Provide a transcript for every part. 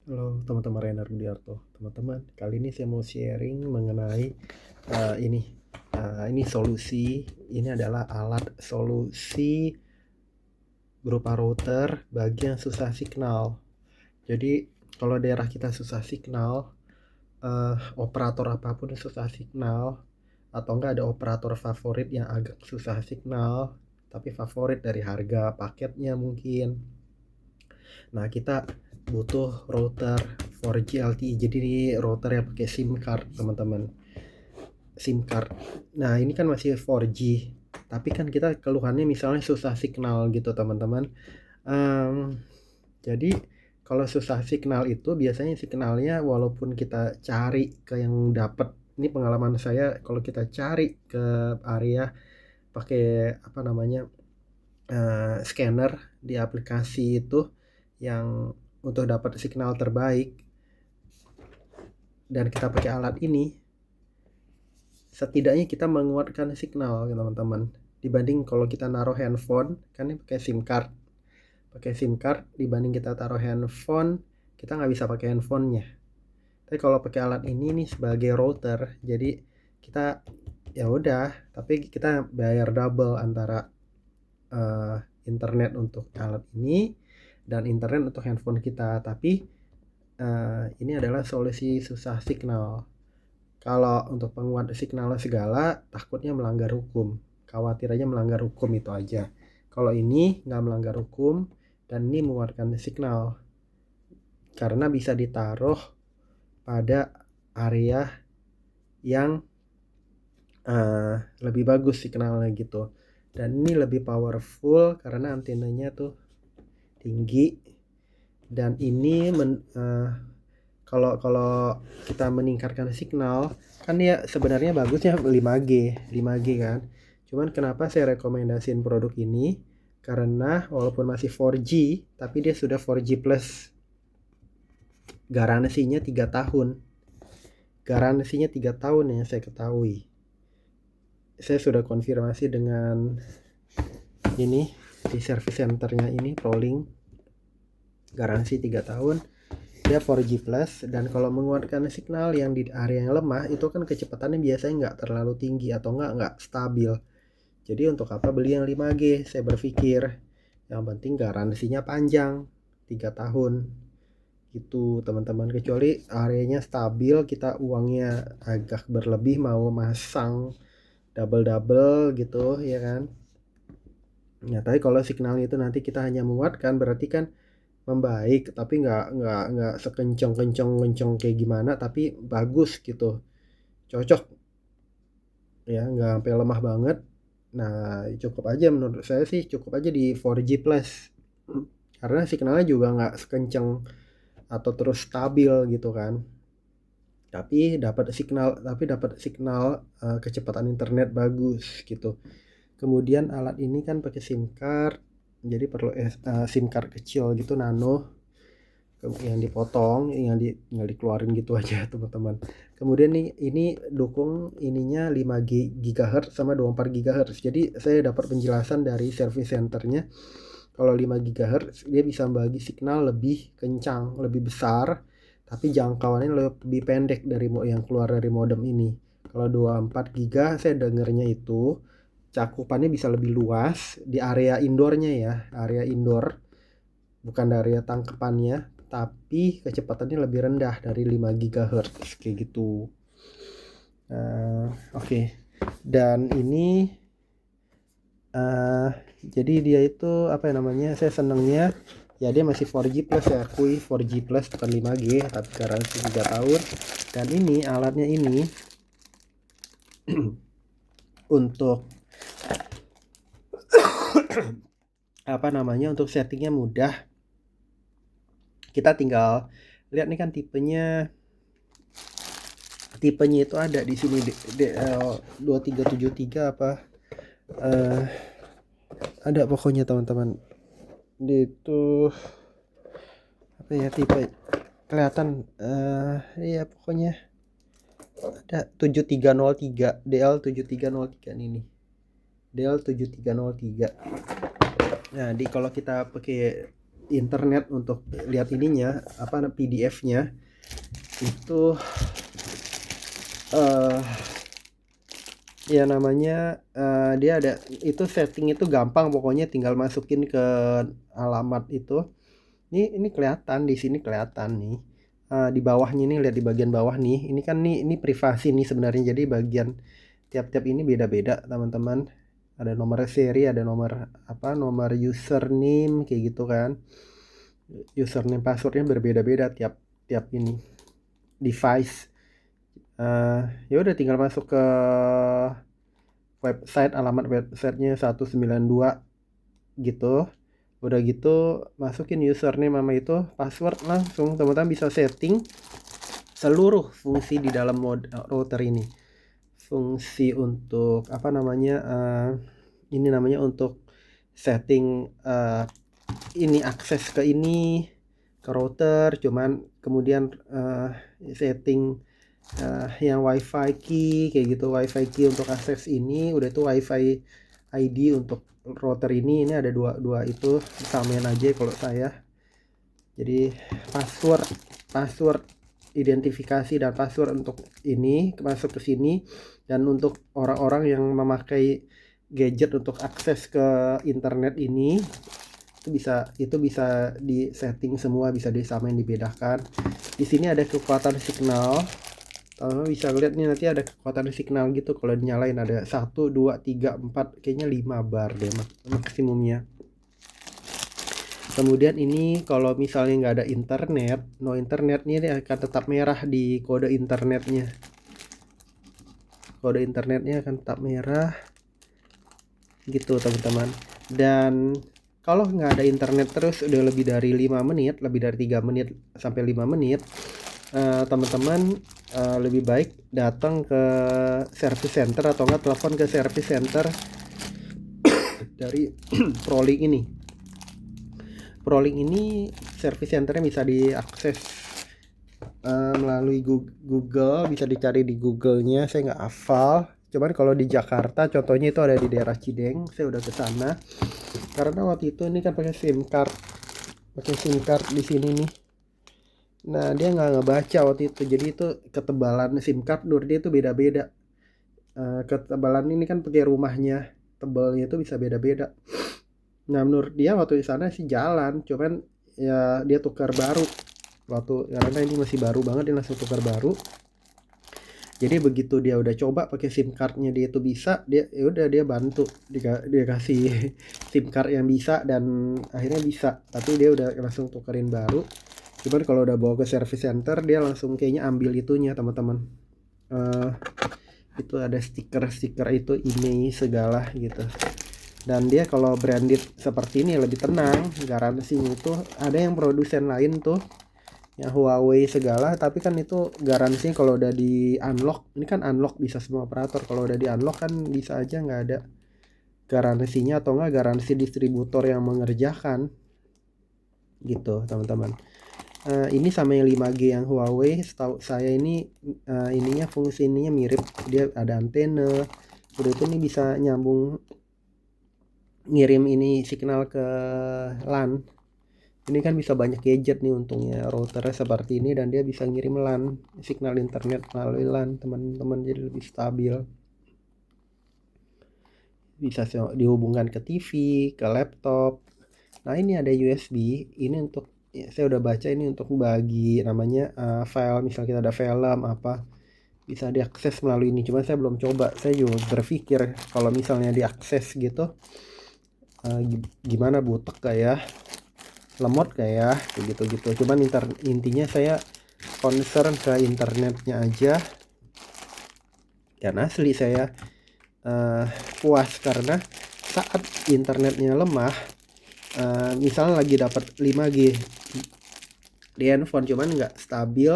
Halo teman-teman, Renar Budiarto. Teman-teman, kali ini saya mau sharing mengenai ini. Ini solusi. Ini adalah alat solusi berupa router bagi yang susah signal. Jadi kalau daerah kita susah signal, operator apapun yang susah signal, atau enggak ada operator favorit yang agak susah signal, tapi favorit dari harga paketnya mungkin. Nah, kita butuh router 4G LTE. Jadi ini router yang pakai SIM card, teman-teman. SIM card. Nah, ini kan masih 4G. Tapi kan kita keluhannya misalnya susah signal gitu, teman-teman. Jadi kalau susah signal itu biasanya signalnya walaupun kita cari ke yang dapat. Ini pengalaman saya, kalau kita cari ke area pakai apa namanya, scanner di aplikasi itu yang untuk dapat signal terbaik, dan kita pakai alat ini, setidaknya kita menguatkan signal teman-teman, dibanding kalau kita naruh handphone. Kan ini pakai SIM card dibanding kita taruh handphone, kita nggak bisa pakai handphonenya. Tapi kalau pakai alat ini nih sebagai router, jadi kita ya udah, tapi kita bayar double antara internet untuk alat ini dan internet untuk handphone kita. Tapi ini adalah solusi susah signal. Kalau untuk penguat signal segala, takutnya melanggar hukum. Khawatir aja melanggar hukum, itu aja. Kalau ini nggak melanggar hukum, dan ini menguatkan signal. Karena bisa ditaruh pada area yang lebih bagus signalnya gitu. Dan ini lebih powerful karena antenanya tuh tinggi. Dan ini kalau kita meningkatkan signal, kan dia sebenarnya bagusnya 5G kan. Cuman kenapa saya rekomendasiin produk ini? Karena walaupun masih 4G, tapi dia sudah 4G plus. Garansinya 3 tahun. Garansinya 3 tahun yang saya ketahui. Saya sudah konfirmasi dengan ini di service centernya ini, Prolink. Garansi 3 tahun. Dia 4G plus, dan kalau menguatkan signal yang di area yang lemah itu kan kecepatannya biasanya nggak terlalu tinggi atau nggak stabil. Jadi untuk apa beli yang 5G? Saya berpikir yang penting garansinya panjang, 3 tahun gitu teman-teman. Kecuali areanya stabil, kita uangnya agak berlebih mau masang double gitu ya kan. Nah, tapi kalau signalnya itu nanti kita hanya menguatkan, berarti kan membaik, tapi nggak sekencang kayak gimana, tapi bagus gitu, cocok ya, nggak sampai lemah banget. Nah, cukup aja, menurut saya sih cukup aja di 4G plus, karena signalnya juga nggak sekencang atau terus stabil gitu kan, tapi dapat signal kecepatan internet bagus gitu. Kemudian alat ini kan pakai SIM card, jadi perlu SIM card kecil gitu, nano, yang dipotong, yang dikeluarin gitu aja teman-teman. Kemudian nih, ini dukung ininya 5 GHz sama 24 GHz. Jadi saya dapat penjelasan dari service centernya, kalau 5 GHz dia bisa bagi signal lebih kencang, lebih besar, tapi jangkauannya lebih pendek dari yang keluar dari modem ini. Kalau 24 GB saya dengarnya itu cakupannya bisa lebih luas di area indoornya ya, area indoor, bukan dari tangkapannya, tapi kecepatannya lebih rendah dari 5 GHz kayak gitu. Oke. Dan ini jadi dia itu apa ya namanya, saya senengnya ya dia masih 4G plus, ya akui 4G plus bukan 5G, tapi garansi 3 tahun. Dan ini alatnya ini untuk apa namanya, untuk settingnya mudah. Kita tinggal lihat nih kan tipenya itu ada di sini, DL2373 apa, ada pokoknya teman-teman. Itu apa ya, tipe kelihatan, ya pokoknya ada 7303, DL7303 ini, DL7303. Nah, kalau kita pakai internet untuk lihat ininya apa PDF-nya itu ya namanya dia ada itu setting itu gampang, pokoknya tinggal masukin ke alamat itu. Ini kelihatan di sini, kelihatan nih di bawahnya nih, lihat di bagian bawah nih, ini kan ini privasi nih sebenarnya. Jadi bagian tiap-tiap ini beda-beda teman-teman, ada nomor seri, ada nomor nomor username kayak gitu kan. Username passwordnya berbeda-beda tiap ini device. Ya udah tinggal masuk ke website, alamat websitenya 192 gitu. Udah gitu masukin username sama itu password, langsung teman-teman bisa setting seluruh fungsi di dalam router ini. Fungsi untuk ini namanya untuk setting ini akses ke ini ke router, cuman kemudian setting yang wifi key kayak gitu, wifi key untuk akses ini. Udah itu wifi ID untuk router ini ada dua itu, samain aja kalau saya. Jadi password identifikasi dan password untuk ini masuk ke sini. Dan untuk orang-orang yang memakai gadget untuk akses ke internet ini, itu bisa di setting semua, bisa disamain, dibedakan. Di sini ada kekuatan signal. Teman-teman bisa lihat nih, nanti ada kekuatan signal gitu kalau dinyalain, ada 1, 2, 3, 4, kayaknya 5 bar deh maksimumnya. Kemudian ini kalau misalnya nggak ada internet, no internet, ini akan tetap merah di kode internetnya. Kode internetnya akan tetap merah gitu teman-teman. Dan kalau nggak ada internet terus udah lebih dari 5 menit, lebih dari 3 menit sampai 5 menit, teman-teman lebih baik datang ke service center atau enggak telepon ke service center dari Prolink ini. Prolink ini service centernya bisa diakses melalui Google, bisa dicari di Google-nya, saya nggak hafal. Cuman kalau di Jakarta contohnya itu ada di daerah Cideng, saya udah ke sana. Karena waktu itu ini kan pakai SIM card di sini nih. Nah dia nggak ngebaca waktu itu, jadi itu ketebalan SIM card dia itu beda-beda. Ketebalan ini kan pakai rumahnya, tebalnya itu bisa beda-beda. Nah menurut dia waktu di sana sih jalan, cuman ya dia tukar baru karena ini masih baru banget, dia langsung tukar baru. Jadi begitu dia udah coba pakai SIM cardnya dia itu bisa, dia bantu dia kasih SIM card yang bisa dan akhirnya bisa, tapi dia udah langsung tukerin baru. Cuman kalau udah bawa ke service center dia langsung kayaknya ambil itunya teman-teman. Itu ada stiker itu ini segala gitu. Dan dia kalau branded seperti ini lebih tenang, garansinya itu ada yang produsen lain tuh yang Huawei segala, tapi kan itu garansinya kalau udah di unlock, ini kan unlock bisa semua operator, kalau udah di unlock kan bisa aja nggak ada garansinya atau nggak garansi distributor yang mengerjakan gitu teman-teman. Ini sama yang 5G yang Huawei, setahu saya ini ininya fungsi ininya mirip, dia ada antena, udah itu nih bisa nyambung ngirim ini signal ke LAN. Ini kan bisa banyak gadget nih untungnya routernya seperti ini, dan dia bisa ngirim LAN, signal internet melalui LAN teman-teman, jadi lebih stabil. Bisa dihubungkan ke TV, ke laptop. Nah ini ada USB, ini untuk saya udah baca, ini untuk bagi namanya file, misalnya kita ada film apa bisa diakses melalui ini. Cuma saya belum coba, saya juga berpikir kalau misalnya diakses gitu gimana, butek kayak lemot kayak gitu. Cuman intinya saya concern ke internetnya aja, dan asli saya puas karena saat internetnya lemah, misalnya lagi dapat 5G di handphone cuman nggak stabil,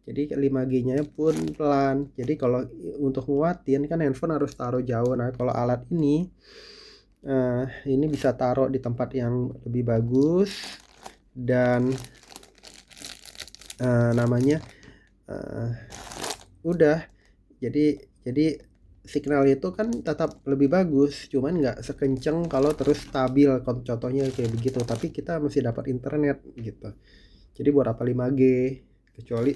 jadi 5G nya pun pelan. Jadi kalau untuk nguatin kan handphone harus taruh jauh. Nah kalau alat ini bisa taruh di tempat yang lebih bagus, dan namanya udah jadi signal itu kan tetap lebih bagus, cuman nggak sekenceng kalau terus stabil. Contohnya kayak begitu, tapi kita mesti dapat internet gitu. Jadi buat apa 5G, kecuali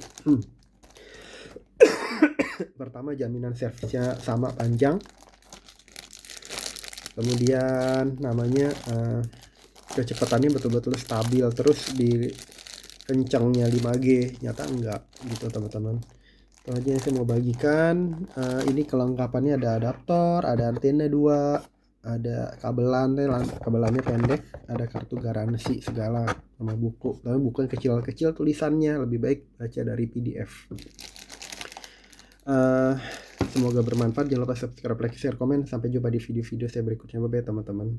pertama jaminan servisnya sama panjang, kemudian namanya kecepatannya betul-betul stabil, terus di kencangnya 5G. Nyata enggak gitu teman-teman. Itu aja yang saya mau bagikan. Ini kelengkapannya ada adaptor, ada antena 2, ada kabelannya pendek, ada kartu garansi segala sama buku. Tapi bukan kecil-kecil tulisannya, lebih baik baca dari PDF. Semoga bermanfaat. Jangan lupa subscribe, like, share, komen. Sampai jumpa di video-video saya berikutnya. Bye bye teman-teman.